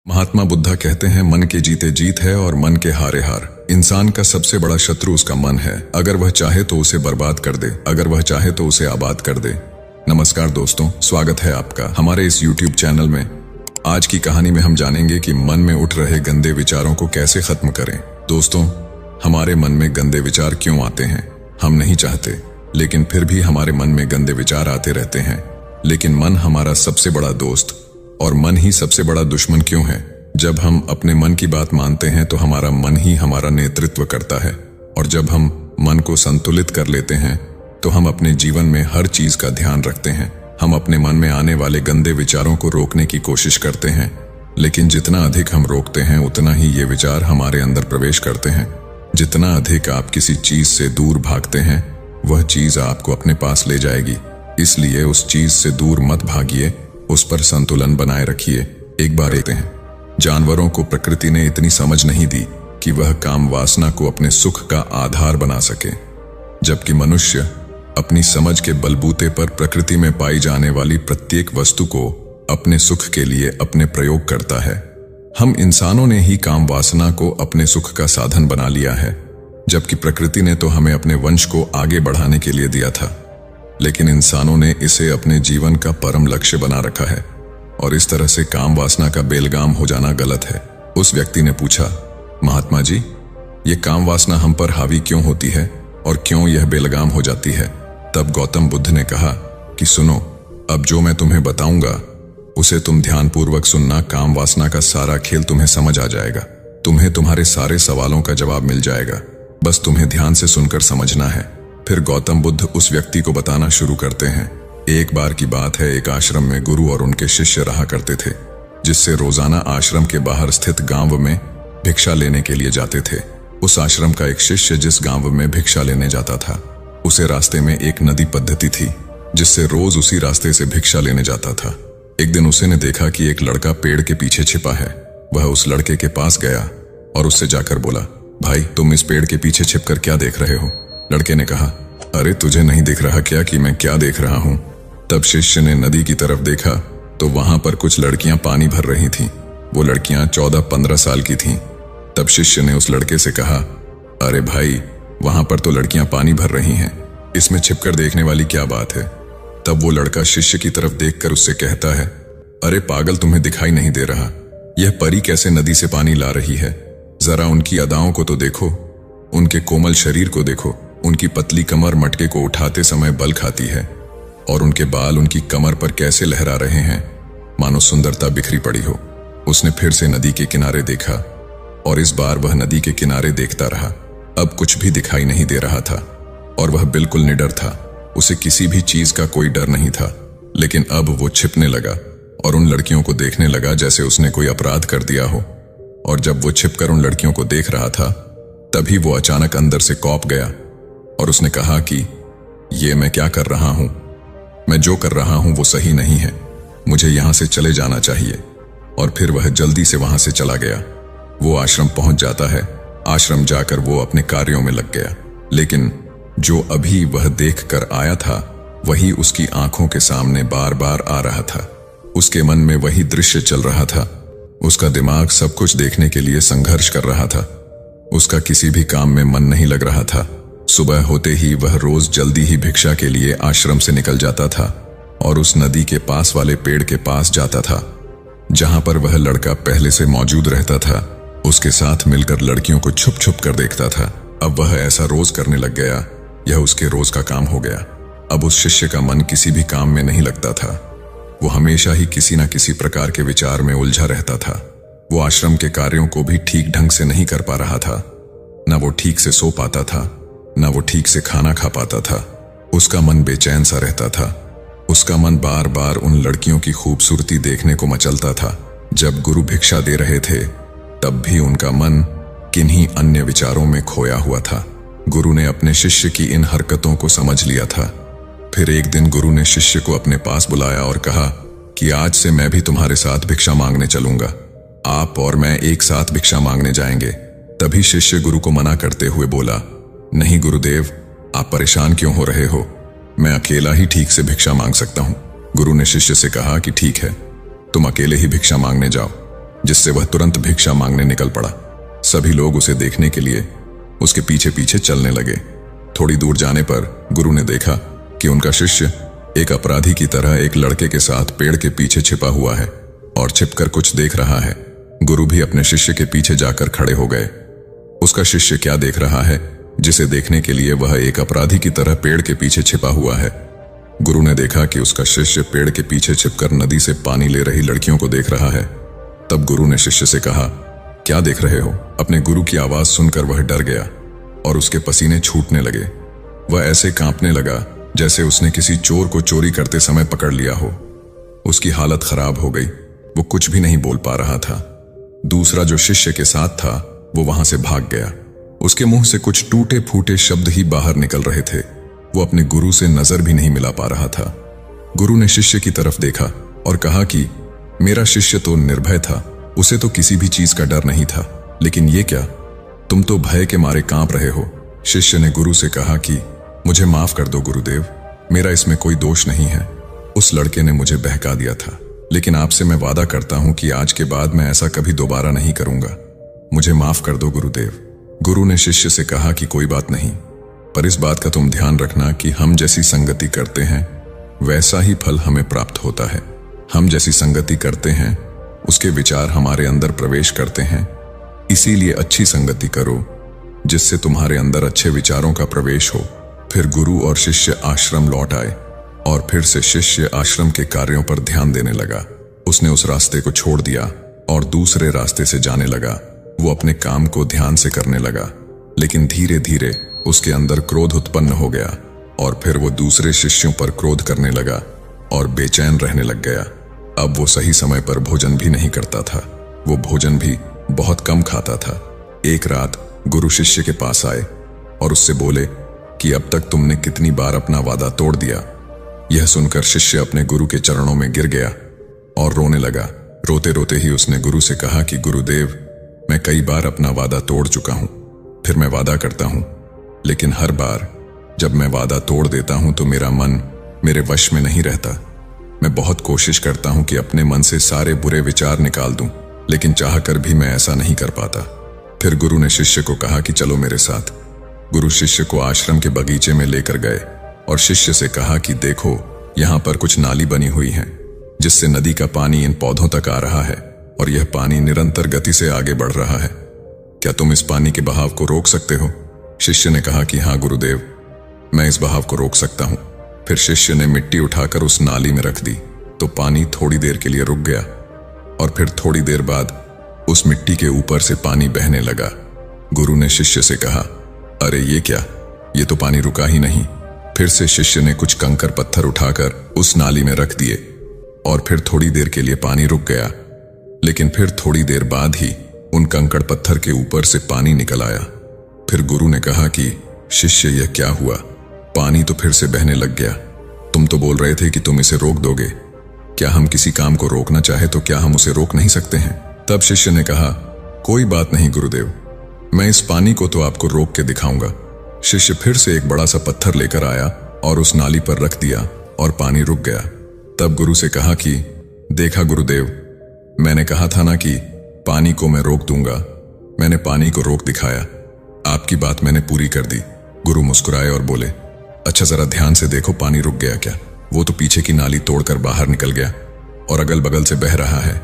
महात्मा बुद्धा कहते हैं, मन के जीते जीत है और मन के हारे हार। इंसान का सबसे बड़ा शत्रु उसका मन है। अगर वह चाहे तो उसे बर्बाद कर दे, अगर वह चाहे तो उसे आबाद कर दे। नमस्कार दोस्तों, स्वागत है आपका हमारे इस YouTube चैनल में। आज की कहानी में हम जानेंगे कि मन में उठ रहे गंदे विचारों को कैसे खत्म करें। दोस्तों, हमारे मन में गंदे विचार क्यों आते हैं? हम नहीं चाहते, लेकिन फिर भी हमारे मन में गंदे विचार आते रहते हैं। लेकिन मन हमारा सबसे बड़ा दोस्त और मन ही सबसे बड़ा दुश्मन क्यों है? जब हम अपने मन की बात मानते हैं तो हमारा मन ही हमारा नेतृत्व करता है, और जब हम मन को संतुलित कर लेते हैं तो हम अपने जीवन में हर चीज का ध्यान रखते हैं। हम अपने मन में आने वाले गंदे विचारों को रोकने की कोशिश करते हैं, लेकिन जितना अधिक हम रोकते हैं उतना ही ये विचार हमारे अंदर प्रवेश करते हैं। जितना अधिक आप किसी चीज से दूर भागते हैं, वह चीज आपको अपने पास ले जाएगी। इसलिए उस चीज से दूर मत भागिए, उस पर संतुलन बनाए रखिए। एक बार कहते हैं, जानवरों को प्रकृति ने इतनी समझ नहीं दी कि वह काम वासना को अपने सुख का आधार बना सके, जबकि मनुष्य अपनी समझ के बलबूते पर प्रकृति में पाई जाने वाली प्रत्येक वस्तु को अपने सुख के लिए अपने प्रयोग करता है। हम इंसानों ने ही काम वासना को अपने सुख का साधन बना लिया है, जबकि प्रकृति ने तो हमें अपने वंश को आगे बढ़ाने के लिए दिया था। लेकिन इंसानों ने इसे अपने जीवन का परम लक्ष्य बना रखा है, और इस तरह से काम वासना का बेलगाम हो जाना गलत है। उस व्यक्ति ने पूछा, महात्मा जी, ये काम वासना हम पर हावी क्यों होती है और क्यों यह बेलगाम हो जाती है? तब गौतम बुद्ध ने कहा कि सुनो, अब जो मैं तुम्हें बताऊंगा उसे तुम ध्यानपूर्वक सुनना। काम वासना का सारा खेल तुम्हें समझ आ जाएगा। तुम्हें तुम्हारे सारे सवालों का जवाब मिल जाएगा, बस तुम्हें ध्यान से सुनकर समझना है। फिर गौतम बुद्ध उस व्यक्ति को बताना शुरू करते हैं। एक बार की बात है, एक आश्रम में गुरु और उनके शिष्य रहा करते थे, जिससे रोजाना आश्रम के बाहर स्थित गांव में भिक्षा लेने के लिए जाते थे। उस आश्रम का एक शिष्य जिस गांव में भिक्षा लेने जाता था, उसे रास्ते में एक नदी पद्धति थी, जिससे रोज उसी रास्ते से भिक्षा लेने जाता था। एक दिन उसे ने देखा कि एक लड़का पेड़ के पीछे छिपा है। वह उस लड़के के पास गया और उससे जाकर बोला, भाई, तुम इस पेड़ के पीछे छिपकर क्या देख रहे हो? लड़के ने कहा, अरे तुझे नहीं दिख रहा क्या कि मैं क्या देख रहा हूं? तब शिष्य ने नदी की तरफ देखा तो वहां पर कुछ लड़कियां पानी भर रही थीं। वो लड़कियां 14-15 साल की थीं। तब शिष्य ने उस लड़के से कहा, अरे भाई, वहां पर तो लड़कियां पानी भर रही हैं, इसमें छिपकर देखने वाली क्या बात है? तब वो लड़का शिष्य की तरफ देखकर उससे कहता है, अरे पागल, तुम्हें दिखाई नहीं दे रहा? यह परी कैसे नदी से पानी ला रही है? जरा उनकी अदाओं को तो देखो, उनके कोमल शरीर को देखो। उनकी पतली कमर मटके को उठाते समय बल खाती है, और उनके बाल उनकी कमर पर कैसे लहरा रहे हैं, मानो सुंदरता बिखरी पड़ी हो। उसने फिर से नदी के किनारे देखा, और इस बार वह नदी के किनारे देखता रहा। अब कुछ भी दिखाई नहीं दे रहा था, और वह बिल्कुल निडर था। उसे किसी भी चीज का कोई डर नहीं था। लेकिन अब वो छिपने लगा और उन लड़कियों को देखने लगा जैसे उसने कोई अपराध कर दिया हो। और जब वो छिपकर उन लड़कियों को देख रहा था, तभी वो अचानक अंदर से कौंप गया और उसने कहा कि ये मैं क्या कर रहा हूं? मैं जो कर रहा हूं वो सही नहीं है, मुझे यहां से चले जाना चाहिए। और फिर वह जल्दी से वहां से चला गया। वो आश्रम पहुंच जाता है। आश्रम जाकर वो अपने कार्यों में लग गया। लेकिन जो अभी वह देख कर आया था, वही उसकी आंखों के सामने बार बार आ रहा था। उसके मन में वही दृश्य चल रहा था। उसका दिमाग सब कुछ देखने के लिए संघर्ष कर रहा था। उसका किसी भी काम में मन नहीं लग रहा था। सुबह होते ही वह रोज जल्दी ही भिक्षा के लिए आश्रम से निकल जाता था और उस नदी के पास वाले पेड़ के पास जाता था, जहां पर वह लड़का पहले से मौजूद रहता था। उसके साथ मिलकर लड़कियों को छुप छुप कर देखता था। अब वह ऐसा रोज करने लग गया। यह उसके रोज का काम हो गया। अब उस शिष्य का मन किसी भी काम में नहीं लगता था। वो हमेशा ही किसी न किसी प्रकार के विचार में उलझा रहता था। वो आश्रम के कार्यों को भी ठीक ढंग से नहीं कर पा रहा था। न वो ठीक से सो पाता था, न वो ठीक से खाना खा पाता था। उसका मन बेचैन सा रहता था। उसका मन बार बार उन लड़कियों की खूबसूरती देखने को मचलता था। जब गुरु भिक्षा दे रहे थे, तब भी उनका मन किन्हीं अन्य विचारों में खोया हुआ था। गुरु ने अपने शिष्य की इन हरकतों को समझ लिया था। फिर एक दिन गुरु ने शिष्य को अपने पास बुलाया और कहा कि आज से मैं भी तुम्हारे साथ भिक्षा मांगने चलूंगा। आप और मैं एक साथ भिक्षा मांगने जाएंगे। तभी शिष्य गुरु को मना करते हुए बोला, नहीं गुरुदेव, आप परेशान क्यों हो रहे हो? मैं अकेला ही ठीक से भिक्षा मांग सकता हूं। गुरु ने शिष्य से कहा कि ठीक है, तुम अकेले ही भिक्षा मांगने जाओ। जिससे वह तुरंत भिक्षा मांगने निकल पड़ा। सभी लोग उसे देखने के लिए उसके पीछे पीछे चलने लगे। थोड़ी दूर जाने पर गुरु ने देखा कि उनका शिष्य एक अपराधी की तरह एक लड़के के साथ पेड़ के पीछे छिपा हुआ है और छिपकर कुछ देख रहा है। गुरु भी अपने शिष्य के पीछे जाकर खड़े हो गए। उसका शिष्य क्या देख रहा है जिसे देखने के लिए वह एक अपराधी की तरह पेड़ के पीछे छिपा हुआ है? गुरु ने देखा कि उसका शिष्य पेड़ के पीछे छिपकर नदी से पानी ले रही लड़कियों को देख रहा है। तब गुरु ने शिष्य से कहा, क्या देख रहे हो? अपने गुरु की आवाज सुनकर वह डर गया और उसके पसीने छूटने लगे। वह ऐसे कांपने लगा जैसे उसने किसी चोर को चोरी करते समय पकड़ लिया हो। उसकी हालत खराब हो गई, वो कुछ भी नहीं बोल पा रहा था। दूसरा जो शिष्य के साथ था वो वहां से भाग गया। उसके मुंह से कुछ टूटे फूटे शब्द ही बाहर निकल रहे थे। वो अपने गुरु से नजर भी नहीं मिला पा रहा था। गुरु ने शिष्य की तरफ देखा और कहा कि मेरा शिष्य तो निर्भय था, उसे तो किसी भी चीज का डर नहीं था, लेकिन ये क्या, तुम तो भय के मारे कांप रहे हो। शिष्य ने गुरु से कहा कि मुझे माफ कर दो गुरुदेव, मेरा इसमें कोई दोष नहीं है। उस लड़के ने मुझे बहका दिया था, लेकिन आपसे मैं वादा करता हूं कि आज के बाद मैं ऐसा कभी दोबारा नहीं करूंगा। मुझे माफ कर दो गुरुदेव। गुरु ने शिष्य से कहा कि कोई बात नहीं, पर इस बात का तुम ध्यान रखना कि हम जैसी संगति करते हैं वैसा ही फल हमें प्राप्त होता है। हम जैसी संगति करते हैं उसके विचार हमारे अंदर प्रवेश करते हैं। इसीलिए अच्छी संगति करो जिससे तुम्हारे अंदर अच्छे विचारों का प्रवेश हो। फिर गुरु और शिष्य आश्रम लौट आए और फिर से शिष्य आश्रम के कार्यों पर ध्यान देने लगा। उसने उस रास्ते को छोड़ दिया और दूसरे रास्ते से जाने लगा। वो अपने काम को ध्यान से करने लगा, लेकिन धीरे धीरे उसके अंदर क्रोध उत्पन्न हो गया और फिर वो दूसरे शिष्यों पर क्रोध करने लगा और बेचैन रहने लग गया। अब वो सही समय पर भोजन भी नहीं करता था, वो भोजन भी बहुत कम खाता था। एक रात गुरु शिष्य के पास आए और उससे बोले कि अब तक तुमने कितनी बार अपना वादा तोड़ दिया। यह सुनकर शिष्य अपने गुरु के चरणों में गिर गया और रोने लगा। रोते रोते ही उसने गुरु से कहा कि गुरुदेव, मैं कई बार अपना वादा तोड़ चुका हूं, फिर मैं वादा करता हूं, लेकिन हर बार जब मैं वादा तोड़ देता हूं तो मेरा मन मेरे वश में नहीं रहता। मैं बहुत कोशिश करता हूं कि अपने मन से सारे बुरे विचार निकाल दूं, लेकिन चाहकर भी मैं ऐसा नहीं कर पाता। फिर गुरु ने शिष्य को कहा कि चलो मेरे साथ। गुरु शिष्य को आश्रम के बगीचे में लेकर गए और शिष्य से कहा कि देखो, यहां पर कुछ नाली बनी हुई है जिससे नदी का पानी इन पौधों तक आ रहा है और यह पानी निरंतर गति से आगे बढ़ रहा है। क्या तुम इस पानी के बहाव को रोक सकते हो? शिष्य ने कहा कि हाँ गुरुदेव, मैं इस बहाव को रोक सकता हूं। फिर शिष्य ने मिट्टी उठाकर उस नाली में रख दी तो पानी थोड़ी देर के लिए रुक गया और फिर थोड़ी देर बाद उस मिट्टी के ऊपर से पानी बहने लगा। गुरु ने शिष्य से कहा, अरे ये क्या, ये तो पानी रुका ही नहीं। फिर से शिष्य ने कुछ कंकर पत्थर उठाकर उस नाली में रख दिए और फिर थोड़ी देर के लिए पानी रुक गया, लेकिन फिर थोड़ी देर बाद ही उन कंकड़ पत्थर के ऊपर से पानी निकल आया। फिर गुरु ने कहा कि शिष्य, यह क्या हुआ? पानी तो फिर से बहने लग गया। तुम तो बोल रहे थे कि तुम इसे रोक दोगे। क्या हम किसी काम को रोकना चाहे तो क्या हम उसे रोक नहीं सकते हैं? तब शिष्य ने कहा, कोई बात नहीं गुरुदेव, मैं इस पानी को तो आपको रोक के दिखाऊंगा। शिष्य फिर से एक बड़ा सा पत्थर लेकर आया और उस नाली पर रख दिया और पानी रुक गया। तब गुरु से कहा कि देखा गुरुदेव, मैंने कहा था ना कि पानी को मैं रोक दूंगा। मैंने पानी को रोक दिखाया, आपकी बात मैंने पूरी कर दी। गुरु मुस्कुराए और बोले, अच्छा जरा ध्यान से देखो, पानी रुक गया क्या? वो तो पीछे की नाली तोड़कर बाहर निकल गया और अगल बगल से बह रहा है।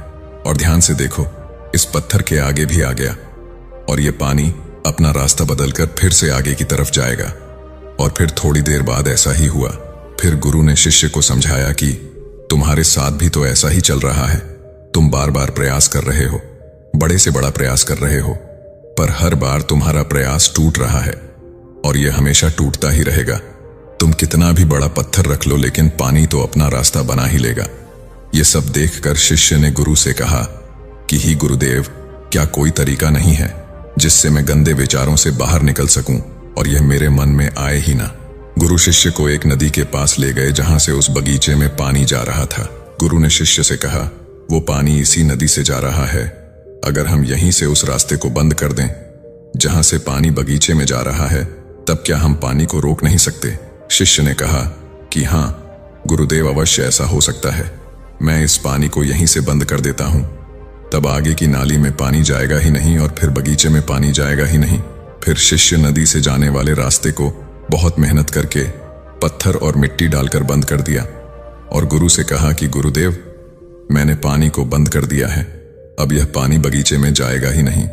और ध्यान से देखो, इस पत्थर के आगे भी आ गया और ये पानी अपना रास्ता बदलकर फिर से आगे की तरफ जाएगा। और फिर थोड़ी देर बाद ऐसा ही हुआ। फिर गुरु ने शिष्य को समझाया कि तुम्हारे साथ भी तो ऐसा ही चल रहा है। तुम बार बार प्रयास कर रहे हो, बड़े से बड़ा प्रयास कर रहे हो, पर हर बार तुम्हारा प्रयास टूट रहा है और यह हमेशा टूटता ही रहेगा। तुम कितना भी बड़ा पत्थर रख लो, लेकिन पानी तो अपना रास्ता बना ही लेगा। यह सब देखकर शिष्य ने गुरु से कहा कि ही गुरुदेव, क्या कोई तरीका नहीं है जिससे मैं गंदे विचारों से बाहर निकल सकूं और यह मेरे मन में आए ही ना? गुरु शिष्य को एक नदी के पास ले गए जहां से उस बगीचे में पानी जा रहा था। गुरु ने शिष्य से कहा, वो पानी इसी नदी से जा रहा है। अगर हम यहीं से उस रास्ते को बंद कर दें जहां से पानी बगीचे में जा रहा है, तब क्या हम पानी को रोक नहीं सकते? शिष्य ने कहा कि हाँ गुरुदेव, अवश्य ऐसा हो सकता है। मैं इस पानी को यहीं से बंद कर देता हूं। तब आगे की नाली में पानी जाएगा ही नहीं और फिर बगीचे में पानी जाएगा ही नहीं। फिर शिष्य नदी से जाने वाले रास्ते को बहुत मेहनत करके पत्थर और मिट्टी डालकर बंद कर दिया और गुरु से कहा कि गुरुदेव, मैंने पानी को बंद कर दिया है, अब यह पानी बगीचे में जाएगा ही नहीं।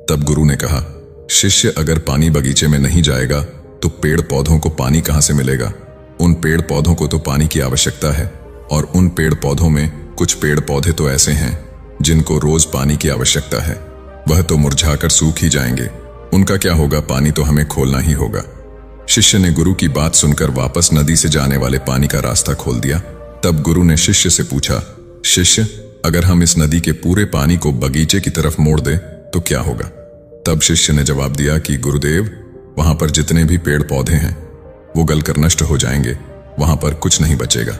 तब गुरु ने कहा, शिष्य, अगर पानी बगीचे में नहीं जाएगा तो पेड़ पौधों को पानी कहां से मिलेगा? उन पेड़ पौधों को तो पानी की आवश्यकता है और उन पेड़ पौधों में कुछ पेड़ पौधे तो ऐसे हैं जिनको रोज पानी की आवश्यकता है, वह तो मुरझाकर सूख ही जाएंगे, उनका क्या होगा? पानी तो हमें खोलना ही होगा। शिष्य ने गुरु की बात सुनकर वापस नदी से जाने वाले पानी का रास्ता खोल दिया। तब गुरु ने शिष्य से पूछा, शिष्य, अगर हम इस नदी के पूरे पानी को बगीचे की तरफ मोड़ दें तो क्या होगा? तब शिष्य ने जवाब दिया कि गुरुदेव, वहां पर जितने भी पेड़ पौधे हैं वो गलकर नष्ट हो जाएंगे, वहां पर कुछ नहीं बचेगा।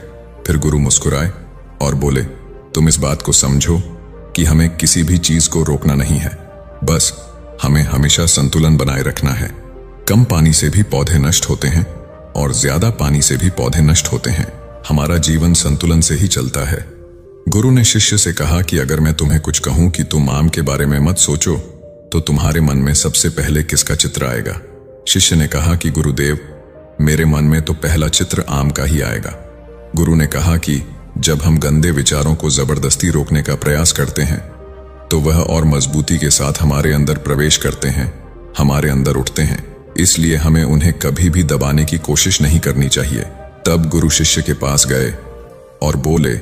फिर गुरु मुस्कुराए और बोले, तुम इस बात को समझो कि हमें किसी भी चीज को रोकना नहीं है, बस हमें हमेशा संतुलन बनाए रखना है। कम पानी से भी पौधे नष्ट होते हैं और ज्यादा पानी से भी पौधे नष्ट होते हैं। हमारा जीवन संतुलन से ही चलता है। गुरु ने शिष्य से कहा कि अगर मैं तुम्हें कुछ कहूं कि तुम आम के बारे में मत सोचो तो तुम्हारे मन में सबसे पहले किसका चित्र आएगा? शिष्य ने कहा कि गुरुदेव, मेरे मन में तो पहला चित्र आम का ही आएगा। गुरु ने कहा कि जब हम गंदे विचारों को जबरदस्ती रोकने का प्रयास करते हैं तो वह और मजबूती के साथ हमारे अंदर प्रवेश करते हैं, हमारे अंदर उठते हैं, इसलिए हमें उन्हें कभी भी दबाने की कोशिश नहीं करनी चाहिए। तब गुरु शिष्य के पास गए और बोले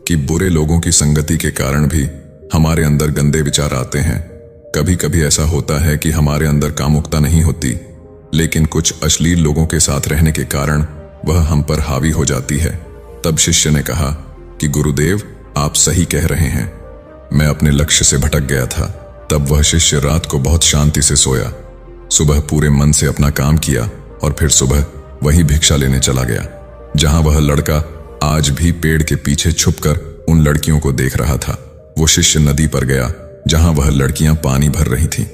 कि बुरे लोगों की संगति के कारण भी हमारे अंदर गंदे विचार आते हैं। कभी कभी ऐसा होता है कि हमारे अंदर कामुकता नहीं होती, लेकिन कुछ अश्लील लोगों के साथ रहने के कारण वह हम पर हावी हो जाती है। तब शिष्य ने कहा कि गुरुदेव, आप सही कह रहे हैं, मैं अपने लक्ष्य से भटक गया था। तब वह शिष्य रात को बहुत शांति से सोया, सुबह पूरे मन से अपना काम किया और फिर सुबह वही भिक्षा लेने चला गया जहां वह लड़का आज भी पेड़ के पीछे छुपकर उन लड़कियों को देख रहा था। वो शिष्य नदी पर गया जहां वह लड़कियां पानी भर रही थीं।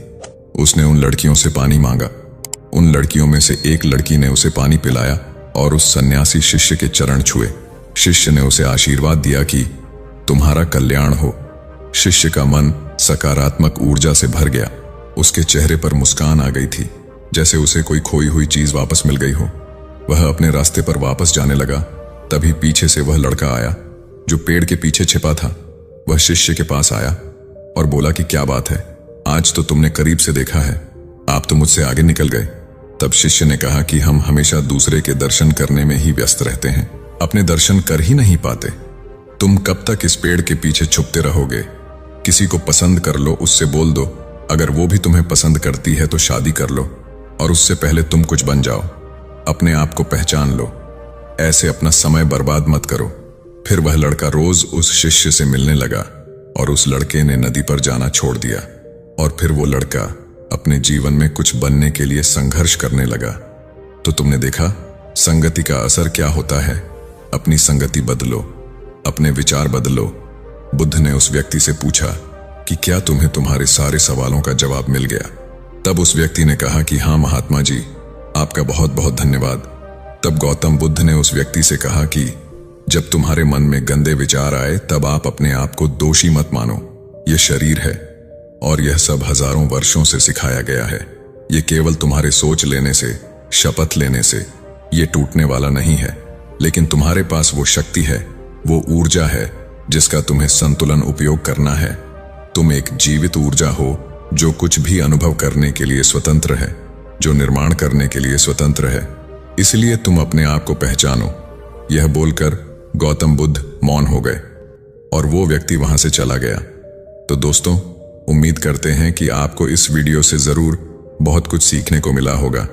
उसने उन लड़कियों से पानी मांगा। उन लड़कियों में से एक लड़की ने उसे पानी पिलाया और उस सन्यासी शिष्य के चरण छुए। शिष्य ने उसे आशीर्वाद दिया कि तुम्हारा कल्याण हो। शिष्य का मन सकारात्मक ऊर्जा से भर गया। उसके चेहरे पर मुस्कान आ गई थी, जैसे उसे कोई खोई हुई चीज वापस मिल गई हो। वह अपने रास्ते पर वापस जाने लगा। तभी पीछे से वह लड़का आया जो पेड़ के पीछे छिपा था। वह शिष्य के पास आया और बोला कि क्या बात है, आज तो तुमने करीब से देखा है, आप तो मुझसे आगे निकल गए। तब शिष्य ने कहा कि हम हमेशा दूसरे के दर्शन करने में ही व्यस्त रहते हैं, अपने दर्शन कर ही नहीं पाते। तुम कब तक इस पेड़ के पीछे छुपते रहोगे? किसी को पसंद कर लो, उससे बोल दो, अगर वो भी तुम्हें पसंद करती है तो शादी कर लो और उससे पहले तुम कुछ बन जाओ, अपने आप को पहचान लो। ऐसे अपना समय बर्बाद मत करो। फिर वह लड़का रोज उस शिष्य से मिलने लगा और उस लड़के ने नदी पर जाना छोड़ दिया और फिर वो लड़का अपने जीवन में कुछ बनने के लिए संघर्ष करने लगा। तो तुमने देखा संगति का असर क्या होता है। अपनी संगति बदलो, अपने विचार बदलो। बुद्ध ने उस व्यक्ति से पूछा कि क्या तुम्हें तुम्हारे सारे सवालों का जवाब मिल गया? तब उस व्यक्ति ने कहा कि हाँ महात्मा जी, आपका बहुत बहुत धन्यवाद। तब गौतम बुद्ध ने उस व्यक्ति से कहा कि जब तुम्हारे मन में गंदे विचार आए तब आप अपने आप को दोषी मत मानो। यह शरीर है और यह सब हजारों वर्षों से सिखाया गया है। यह केवल तुम्हारे सोच लेने से, शपथ लेने से यह टूटने वाला नहीं है, लेकिन तुम्हारे पास वो शक्ति है, वो ऊर्जा है जिसका तुम्हें संतुलन उपयोग करना है। तुम एक जीवित ऊर्जा हो जो कुछ भी अनुभव करने के लिए स्वतंत्र है, जो निर्माण करने के लिए स्वतंत्र है। इसलिए तुम अपने आप को पहचानो। यह बोलकर गौतम बुद्ध मौन हो गए और वो व्यक्ति वहां से चला गया। तो दोस्तों, उम्मीद करते हैं कि आपको इस वीडियो से जरूर बहुत कुछ सीखने को मिला होगा।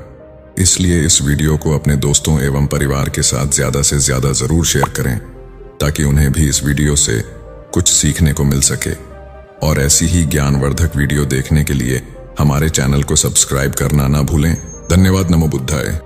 इसलिए इस वीडियो को अपने दोस्तों एवं परिवार के साथ ज्यादा से ज्यादा जरूर शेयर करें ताकि उन्हें भी इस वीडियो से कुछ सीखने को मिल सके। और ऐसी ही ज्ञानवर्धक वीडियो देखने के लिए हमारे चैनल को सब्सक्राइब करना ना भूलें। धन्यवाद। नमो बुद्धाय।